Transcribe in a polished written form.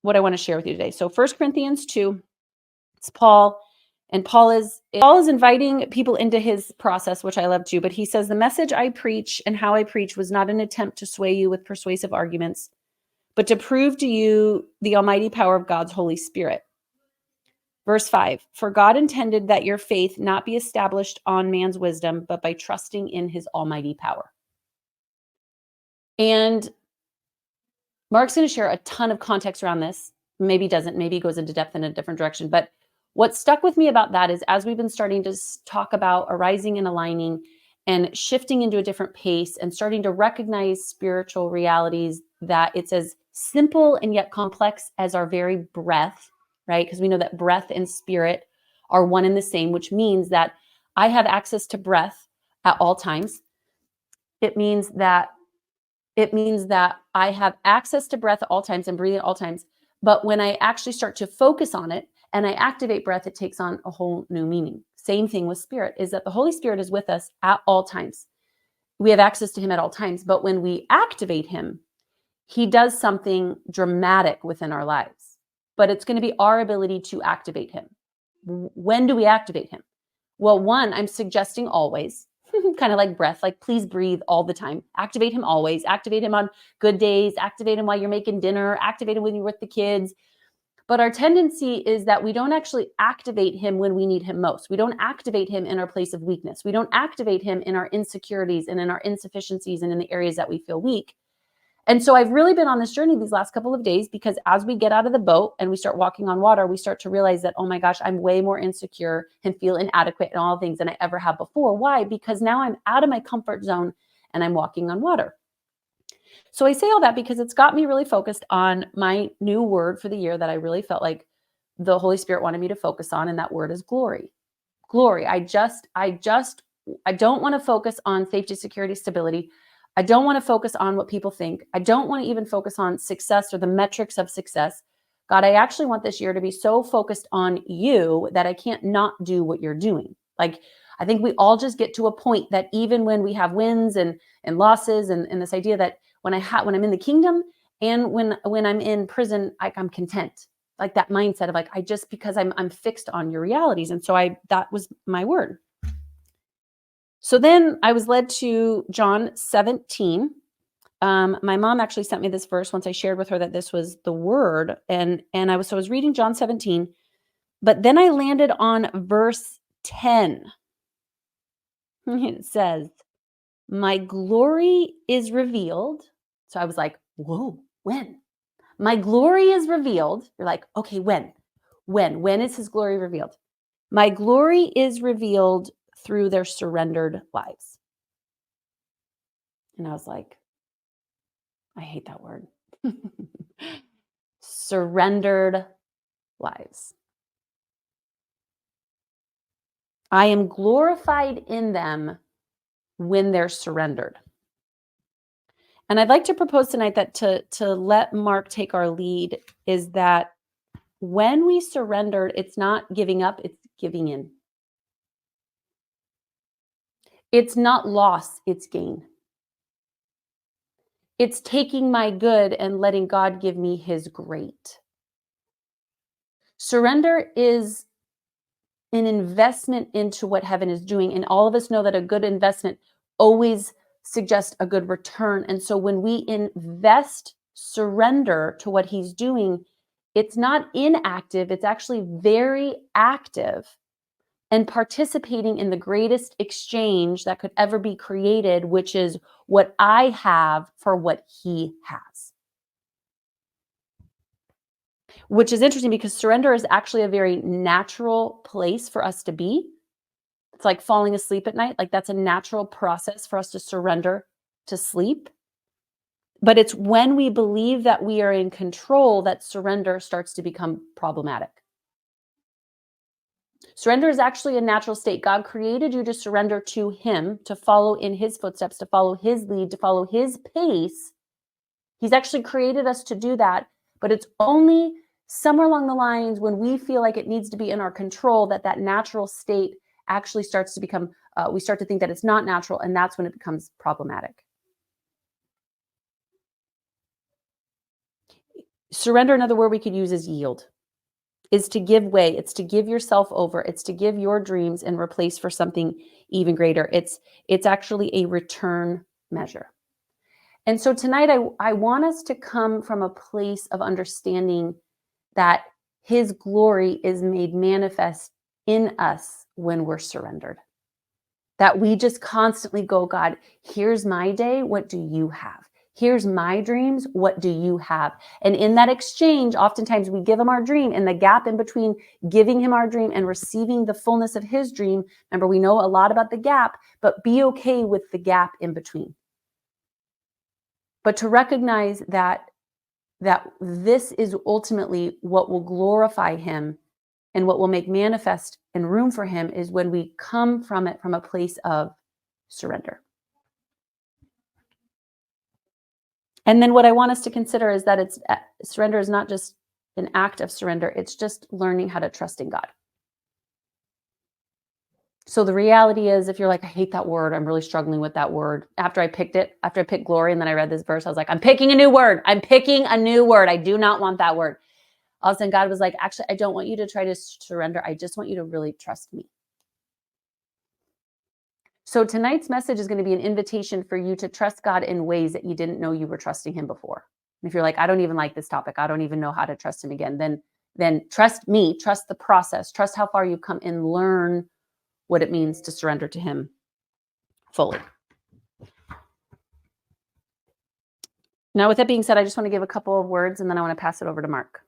what I want to share with you today. So 1 Corinthians 2, it's Paul, and Paul is inviting people into his process, which I love too. But he says, the message I preach and how I preach was not an attempt to sway you with persuasive arguments, but to prove to you the almighty power of God's Holy Spirit. Verse 5, for God intended that your faith not be established on man's wisdom, but by trusting in his almighty power. And Mark's going to share a ton of context around this. Maybe doesn't, maybe goes into depth in a different direction. But what stuck with me about that is as we've been starting to talk about arising and aligning and shifting into a different pace and starting to recognize spiritual realities, that it's as simple and yet complex as our very breath, right? Because we know that breath and spirit are one and the same, which means that I have access to breath at all times. It means that I have access to breath at all times and breathing at all times. But when I actually start to focus on it and I activate breath, it takes on a whole new meaning. Same thing with spirit, is that the Holy Spirit is with us at all times. We have access to him at all times. But when we activate him, he does something dramatic within our lives. But it's going to be our ability to activate him. When do we activate him? Well, one, I'm suggesting always. Kind of like breath, like please breathe all the time. Activate him always. Activate him on good days. Activate him while you're making dinner. Activate him when you're with the kids. But our tendency is that we don't actually activate him when we need him most. We don't activate him in our place of weakness. We don't activate him in our insecurities and in our insufficiencies and in the areas that we feel weak. And so I've really been on this journey these last couple of days, because as we get out of the boat and we start walking on water, we start to realize that, oh my gosh, I'm way more insecure and feel inadequate in all things than I ever have before. Why? Because now I'm out of my comfort zone and I'm walking on water. So I say all that because it's got me really focused on my new word for the year that I really felt like the Holy Spirit wanted me to focus on. And that word is glory. Glory. I don't want to focus on safety, security, stability. I don't want to focus on what people think. I don't want to even focus on success or the metrics of success. God, I actually want this year to be so focused on you that I can't not do what you're doing. Like, I think we all just get to a point that even when we have wins and losses and this idea that when I'm in the kingdom and when I'm in prison, I'm content. Like that mindset of like, because I'm fixed on your realities. And so that was my word. So then I was led to John 17. My mom actually sent me this verse once I shared with her that this was the word. And I was reading John 17, but then I landed on verse 10. It says, my glory is revealed. So I was like, whoa, when? My glory is revealed. You're like, okay, when? When is his glory revealed? My glory is revealed through their surrendered lives. And I was like, I hate that word. Surrendered lives. I am glorified in them when they're surrendered. And I'd like to propose tonight that to let Mark take our lead is that when we surrender, it's not giving up, it's giving in. It's not loss, it's gain. It's taking my good and letting God give me his great. Surrender is an investment into what heaven is doing. And all of us know that a good investment always suggests a good return. And so when we invest surrender to what he's doing, it's not inactive, it's actually very active and participating in the greatest exchange that could ever be created, which is what I have for what he has. Which is interesting because surrender is actually a very natural place for us to be. It's like falling asleep at night. Like that's a natural process for us to surrender to sleep. But it's when we believe that we are in control that surrender starts to become problematic. Surrender is actually a natural state. God created you to surrender to him, to follow in his footsteps, to follow his lead, to follow his pace. He's actually created us to do that. But it's only somewhere along the lines when we feel like it needs to be in our control that natural state actually starts to become, we start to think that it's not natural, and that's when it becomes problematic. Surrender, another word we could use is yield, is to give way. It's to give yourself over. It's to give your dreams and replace for something even greater. It's actually a return measure. And so tonight, I want us to come from a place of understanding that his glory is made manifest in us when we're surrendered. That we just constantly go, God, here's my day. What do you have? Here's my dreams. What do you have? And in that exchange, oftentimes we give him our dream, and the gap in between giving him our dream and receiving the fullness of his dream. Remember, we know a lot about the gap, but be okay with the gap in between. But to recognize that this is ultimately what will glorify him and what will make manifest and room for him is when we come from it from a place of surrender. And then what I want us to consider is that surrender is not just an act of surrender. It's just learning how to trust in God. So the reality is, if you're like, I hate that word, I'm really struggling with that word. After I picked glory, and then I read this verse, I was like, I'm picking a new word. I'm picking a new word. I do not want that word. All of a sudden, God was like, actually, I don't want you to try to surrender. I just want you to really trust me. So tonight's message is going to be an invitation for you to trust God in ways that you didn't know you were trusting him before. And if you're like, I don't even like this topic, I don't even know how to trust him again, then trust me, trust the process, trust how far you've come, and learn what it means to surrender to him fully. Now, with that being said, I just want to give a couple of words, and then I want to pass it over to Mark.